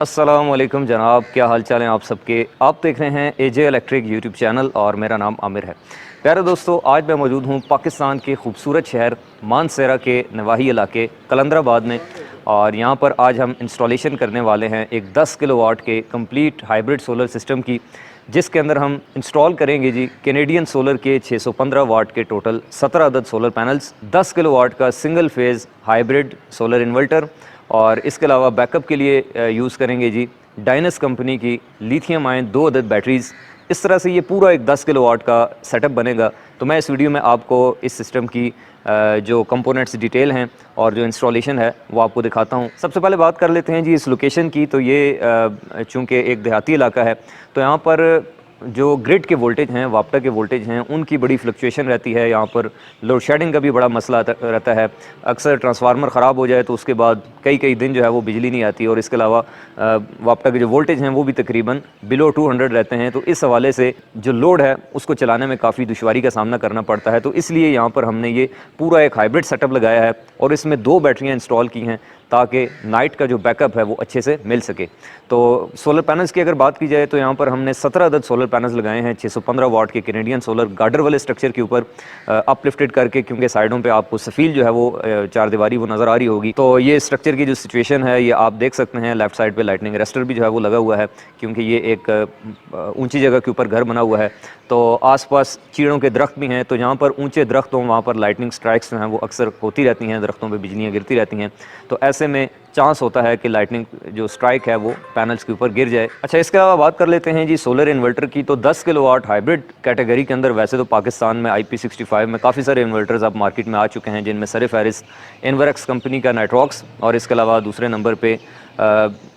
अस्सलामुअलैकुम जनाब, क्या हाल चाल हैं आप सबके। आप देख रहे हैं एजे इलेक्ट्रिक यूट्यूब चैनल और मेरा नाम आमिर है। प्यारे दोस्तों, आज मैं मौजूद हूँ पाकिस्तान के खूबसूरत शहर मानसरा के नवाही इलाके कलंदराबाद में। और यहाँ पर आज हम इंस्टॉलेशन करने वाले हैं एक 10 किलोवाट के कंप्लीट हाइब्रिड सोलर सिस्टम की, जिसके अंदर हम इंस्टॉल करेंगे जी कैनेडियन सोलर के 615 वाट के टोटल 17 अदद सोलर पैनल्स, 10 किलोवाट का single phase hybrid solar inverter, और इसके अलावा बैकअप के लिए यूज़ करेंगे जी डाइनस कंपनी की लिथियम आयन 2 अदद बैटरीज़। इस तरह से ये पूरा एक 10 किलोवाट का सेटअप बनेगा। तो मैं इस वीडियो में आपको इस सिस्टम की जो कंपोनेंट्स डिटेल हैं और जो इंस्टॉलेशन है वो आपको दिखाता हूँ। सबसे पहले बात कर लेते हैं जी इस लोकेशन की। तो ये चूँकि एक देहाती इलाका है, तो यहाँ पर जो ग्रिड के वोल्टेज हैं, वापटा के वोल्टेज हैं, उनकी बड़ी फ्लक्चुएशन रहती है। यहाँ पर लोड शेडिंग का भी बड़ा मसला रहता है। अक्सर ट्रांसफार्मर ख़राब हो जाए तो उसके बाद कई कई दिन जो है वो बिजली नहीं आती। और इसके अलावा वापटा के जो वोल्टेज हैं वो भी तकरीबन बिलो 200 रहते हैं। तो इस हवाले से जो लोड है उसको चलाने में काफ़ी दुश्वारी का सामना करना पड़ता है। तो इसलिए यहाँ पर हमने ये पूरा एक हाइब्रिड सेटअप लगाया है और इसमें 2 बैटरियाँ इंस्टॉल की हैं ताकि नाइट का जो बैकअप है वो अच्छे से मिल सके। तो सोलर पैनल्स की अगर बात की जाए तो यहाँ पर हमने 17 अदद सोलर पैनल्स लगाए हैं 615 वाट के कैनेडियन सोलर गार्डर वाले स्ट्रक्चर के ऊपर अपलिफ्टेड करके, क्योंकि साइडों पे आपको सफ़ील जो है वो चार दीवारी वो नज़र आ रही होगी। तो ये स्ट्रक्चर की जो सिचुएशन है ये आप देख सकते हैं। लेफ्ट साइड पे लाइटनिंग अरेस्टर भी जो है वो लगा हुआ है, क्योंकि ये एक ऊंची जगह के ऊपर घर बना हुआ है। तो आसपास चीड़ों के दरख्त भी हैं, तो जहाँ पर ऊंचे दरख्त हों वहाँ पर लाइटनिंग स्ट्राइक्स जो हैं वो अक्सर होती रहती हैं, दरख्तों पे बिजलियाँ गिरती रहती हैं। तो ऐसे में चांस होता है कि लाइटनिंग जो स्ट्राइक है वो पैनल्स के ऊपर गिर जाए। अच्छा, इसके अलावा बात कर लेते हैं जी सोलर इन्वर्टर की। तो 10 किलोवाट हाइब्रिड कैटेगरी के अंदर वैसे तो पाकिस्तान में IP65 में काफ़ी सारे इन्वर्टर्स अब मार्केट में आ चुके हैं, जिनमें सर फहरिस्त इन्वर्क्स कंपनी का नाइट्रॉक्स, और इसके अलावा दूसरे नंबर पे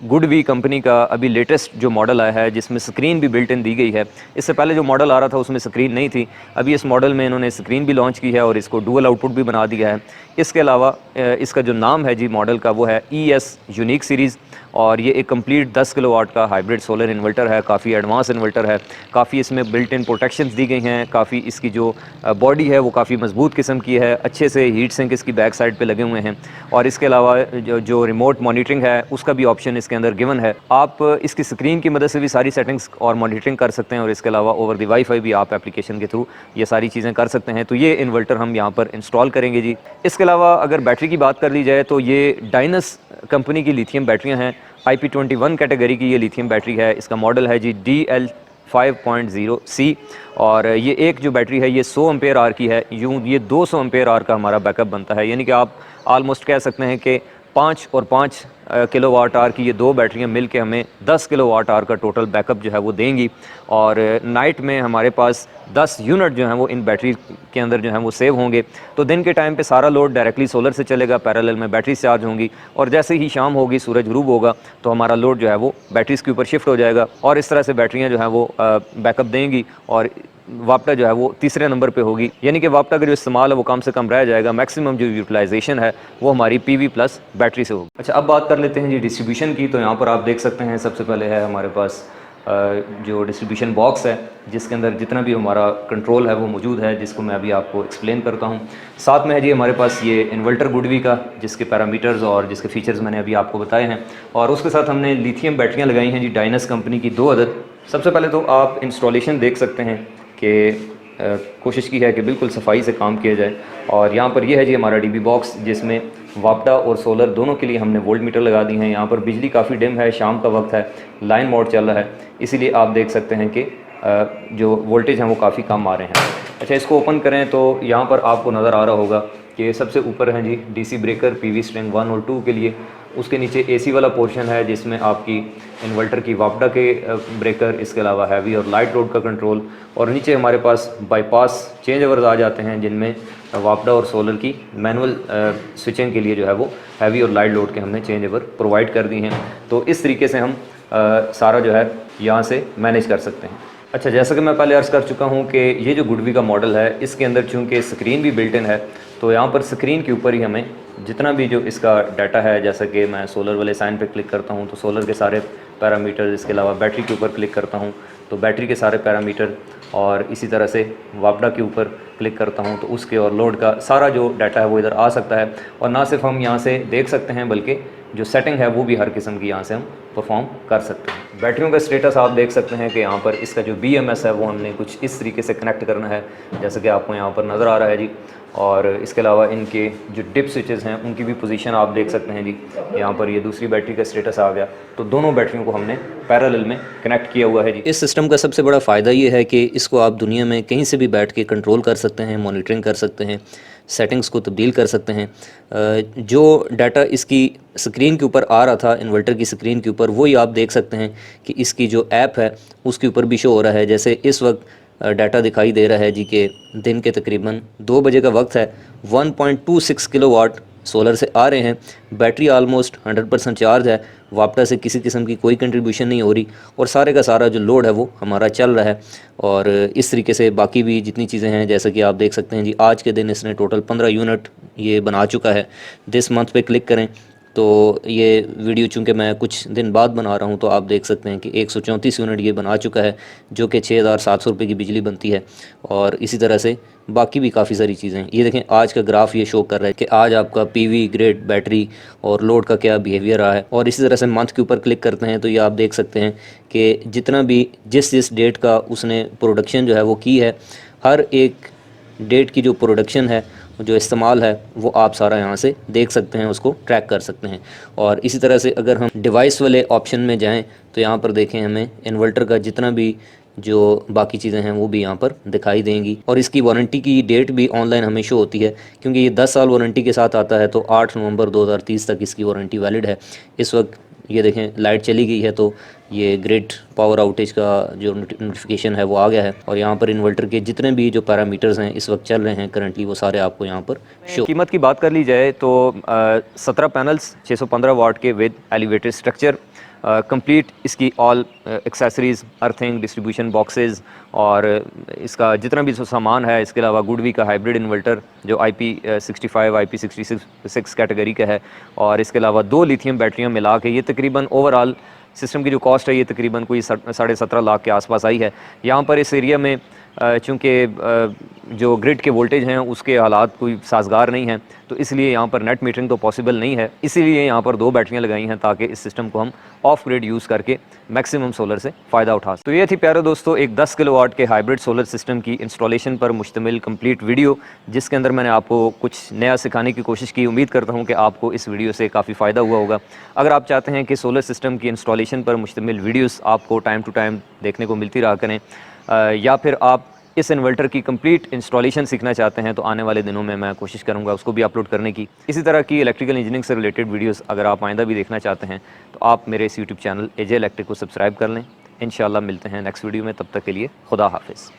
गुडवी कंपनी का अभी लेटेस्ट जो मॉडल आया है जिसमें स्क्रीन भी बिल्ट इन दी गई है। इससे पहले जो मॉडल आ रहा था उसमें स्क्रीन नहीं थी। अभी इस मॉडल में इन्होंने स्क्रीन भी लॉन्च की है और इसको डुअल आउटपुट भी बना दिया है। इसके अलावा इसका जो नाम है जी मॉडल का वो है ES यूनिक सीरीज़, और ये एक कंप्लीट 10 किलोवाट का हाइब्रिड सोलर इन्वर्टर है। काफ़ी एडवांस इन्वर्टर है, काफ़ी इसमें बिल्ट इन प्रोटेक्शंस दी गई हैं। काफ़ी इसकी जो बॉडी है वो काफ़ी मजबूत किस्म की है। अच्छे से हीट सिंक इसकी बैक साइड पे लगे हुए हैं, और इसके अलावा जो रिमोट मॉनिटरिंग है उसका भी ऑप्शन इसके अंदर गिवन है। आप इसकी स्क्रीन की मदद से भी सारी सेटिंग्स और मॉनिटरिंग कर सकते हैं, और इसके अलावा ओवर द वाईफाई भी आप एप्लीकेशन के थ्रू ये सारी चीज़ें कर सकते हैं। तो ये इन्वर्टर हम यहाँ पर इंस्टॉल करेंगे जी। इसके अलावा अगर बैटरी की बात कर ली जाए तो ये डाइनस कंपनी की लिथियम बैटरियाँ हैं। IP21 कैटेगरी की ये लिथियम बैटरी है। इसका मॉडल है जी DL5.0C, और ये एक जो बैटरी है ये 100 एम्पेयर आर की है। यूँ ये 200 एम्पेयर आर का हमारा बैकअप बनता है, यानी कि आप आलमोस्ट कह सकते हैं कि 5 और 5 किलोवाट आर की ये 2 बैटरियाँ मिल के हमें 10 किलोवाट आर का टोटल बैकअप जो है वो देंगी। और नाइट में हमारे पास 10 यूनिट जो हैं वो इन बैटरी के अंदर जो हैं वो सेव होंगे। तो दिन के टाइम पे सारा लोड डायरेक्टली सोलर से चलेगा, पैरेलल में बैटरी चार्ज होंगी, और जैसे ही शाम होगी, सूरज ग्रूब होगा, तो हमारा लोड जो है वो बैटरीज़ के ऊपर शिफ्ट हो जाएगा, और इस तरह से बैटरियाँ जो हैं वो बैकअप देंगी। और वापटा जो है वो तीसरे नंबर पे होगी, यानी कि वापटा का जो इस्तेमाल है वो कम से कम रह जाएगा। मैक्सिमम जो यूटिलाइजेशन है वो हमारी PV प्लस बैटरी से होगी। अच्छा, अब बात कर लेते हैं जी डिस्ट्रीब्यूशन की। तो यहाँ पर आप देख सकते हैं सबसे पहले है हमारे पास जो डिस्ट्रीब्यूशन बॉक्स है जिसके अंदर जितना भी हमारा कंट्रोल है वो मौजूद है, जिसको मैं अभी आपको एक्सप्लेन करता हूँ। साथ में है जी हमारे पास ये इन्वर्टर गुडवी का, जिसके पैरामीटर्स और जिसके फीचर्स मैंने अभी आपको बताए हैं। और उसके साथ हमने लिथियम बैटरियाँ लगाई हैं जी डाइनस कंपनी की 2 अदद। सबसे पहले तो आप इंस्टॉलेशन देख सकते हैं कि कोशिश की है कि बिल्कुल सफाई से काम किया जाए। और यहाँ पर यह है जी हमारा DB बॉक्स, जिसमें वापटा और सोलर दोनों के लिए हमने वोल्ट मीटर लगा दी हैं। यहाँ पर बिजली काफ़ी डिम है, शाम का वक्त है, लाइन मोड चल रहा है, इसीलिए आप देख सकते हैं कि जो वोल्टेज हैं वो काफ़ी कम आ रहे हैं। अच्छा, इसको ओपन करें तो यहाँ पर आपको नज़र आ रहा होगा कि सबसे ऊपर है जी DC ब्रेकर PV स्ट्रिंग 1 और 2 के लिए। उसके नीचे AC वाला पोर्शन है जिसमें आपकी इन्वर्टर की वापटा के ब्रेकर, इसके अलावा हैवी और लाइट लोड का कंट्रोल, और नीचे हमारे पास बाईपास चेंज ओवर्स आ जाते हैं जिनमें वापटा और सोलर की मैनुअल स्विचिंग के लिए जो है वो हैवी और लाइट लोड के हमने चेंज ओवर प्रोवाइड कर दी हैं। तो इस तरीके से हम सारा जो है यहाँ से मैनेज कर सकते हैं। अच्छा, जैसा कि मैं पहले अर्ज़ कर चुका हूँ कि ये जो गुडवी का मॉडल है इसके अंदर चूँकि स्क्रीन भी बिल्ट इन है, तो यहाँ पर स्क्रीन के ऊपर ही हमें जितना भी जो इसका डाटा है, जैसा कि मैं सोलर वाले साइन पे क्लिक करता हूँ तो सोलर के सारे पैरामीटर, इसके अलावा बैटरी के ऊपर क्लिक करता हूँ तो बैटरी के सारे पैरामीटर, और इसी तरह से वापडा के ऊपर क्लिक करता हूँ तो उसके और लोड का सारा जो डाटा है वो इधर आ सकता है। और ना सिर्फ हम यहाँ से देख सकते हैं बल्कि जो सेटिंग है वो भी हर किस्म की यहाँ से हम परफॉर्म कर सकते हैं। बैटरियों का स्टेटस आप देख सकते हैं कि यहाँ पर इसका जो BMS है वो हमने कुछ इस तरीके से कनेक्ट करना है, जैसे कि आपको यहाँ पर नज़र आ रहा है जी। और इसके अलावा इनके जो डिप स्विचेस हैं उनकी भी पोजीशन आप देख सकते हैं जी। यहाँ पर ये दूसरी बैटरी का स्टेटस आ गया, तो दोनों बैटरियों को हमने पैरेलल में कनेक्ट किया हुआ है जी। इस सिस्टम का सबसे बड़ा फ़ायदा ये है कि इसको आप दुनिया में कहीं से भी बैठ के कंट्रोल कर सकते हैं, मॉनिटरिंग कर सकते हैं, सेटिंग्स को तब्दील कर सकते हैं। जो डाटा इसकी स्क्रीन के ऊपर आ रहा था, इन्वर्टर की स्क्रीन के ऊपर, वही आप देख सकते हैं कि इसकी जो ऐप है उसके ऊपर भी शो हो रहा है। जैसे इस वक्त डाटा दिखाई दे रहा है जी कि दिन के तकरीबन 2 बजे का वक्त है, 1.26 किलोवाट सोलर से आ रहे हैं। बैटरी आलमोस्ट 100% चार्ज है, वापटा से किसी किस्म की कोई कंट्रीब्यूशन नहीं हो रही और सारे का सारा जो लोड है वो हमारा चल रहा है। और इस तरीके से बाकी भी जितनी चीज़ें हैं, जैसा कि आप देख सकते हैं जी, आज के दिन इसने टोटल 15 यूनिट ये बना चुका है। दिस मंथ पे क्लिक करें तो ये वीडियो चूँकि मैं कुछ दिन बाद बना रहा हूँ तो आप देख सकते हैं कि 134 यूनिट ये बना चुका है, जो कि 6,700 रुपये की बिजली बनती है। और इसी तरह से बाकी भी काफ़ी सारी चीज़ें हैं। ये देखें, आज का ग्राफ ये शो कर रहा है कि आज आपका PV ग्रेड बैटरी और लोड का क्या बिहेवियर रहा है। और इसी तरह से मंथ के ऊपर क्लिक करते हैं तो ये आप देख सकते हैं कि जितना भी जिस डेट का उसने प्रोडक्शन जो है वो की है, हर एक डेट की जो प्रोडक्शन है, जो इस्तेमाल है, वो आप सारा यहाँ से देख सकते हैं, उसको ट्रैक कर सकते हैं। और इसी तरह से अगर हम डिवाइस वाले ऑप्शन में जाएं तो यहाँ पर देखें, हमें इन्वर्टर का जितना भी जो बाकी चीज़ें हैं वो भी यहाँ पर दिखाई देंगी। और इसकी वारंटी की डेट भी ऑनलाइन हमें शो होती है, क्योंकि ये 10 साल वारंटी के साथ आता है, तो 8 नवंबर 2030 तक इसकी वारंटी वैलिड है। इस वक्त ये देखें लाइट चली गई है तो ये ग्रिड पावर आउटेज का जो नोटिफिकेशन है वो आ गया है। और यहाँ पर इन्वर्टर के जितने भी जो पैरामीटर्स हैं इस वक्त चल रहे हैं करंटली, वो सारे आपको यहाँ पर शो। कीमत की बात कर ली जाए तो 17 पैनल्स 615 वाट के विद एलिवेटेड स्ट्रक्चर, कंप्लीट इसकी all accessories, earthing, distribution boxes और इसका जितना भी जो सामान है। इसके अलावा गुडवी का हाइब्रिड इन्वर्टर जो IP65 IP66 कैटेगरी का है। और इसके अलावा 2 लिथियम बैटरियाँ मिला के ये तकरीबन ओवरऑल सिस्टम की जो कॉस्ट है ये तकरीबन कोई 17.5 लाख के आसपास आई है। यहाँ पर इस एरिया में चूँकि जो ग्रिड के वोल्टेज हैं उसके हालात कोई साजगार नहीं हैं, तो इसलिए यहाँ पर नेट मीटरिंग तो पॉसिबल नहीं है। इसीलिए यहाँ पर 2 बैटरियाँ लगाई हैं ताकि इस सिस्टम को हम ऑफ ग्रिड यूज़ करके मैक्सिमम सोलर से फ़ायदा उठा सकें। तो ये थी प्यारे दोस्तों एक 10 किलोवाट के हाइब्रिड सोलर सिस्टम की इंस्टॉलेशन पर मुश्तमिल कंप्लीट वीडियो, जिसके अंदर मैंने आपको कुछ नया सिखाने की कोशिश की। उम्मीद करता हूँ कि आपको इस वीडियो से काफ़ी फ़ायदा हुआ होगा। अगर आप चाहते हैं कि सोलर सिस्टम की इंस्टॉलेशन पर मुश्तमिल वीडियोज़ आपको टाइम टू टाइम देखने को मिलती रहा करें, या फिर आप इस इन्वर्टर की कंप्लीट इंस्टॉलेशन सीखना चाहते हैं, तो आने वाले दिनों में मैं कोशिश करूंगा उसको भी अपलोड करने की। इसी तरह की इलेक्ट्रिकल इंजीनियरिंग से रिलेटेड वीडियोस अगर आप आइंदा भी देखना चाहते हैं तो आप मेरे इस यूट्यूब चैनल AJ इलेक्ट्रिक को सब्सक्राइब कर लें। इंशाल्लाह मिलते हैं नेक्स्ट वीडियो में, तब तक के लिए खुदा हाफिज़।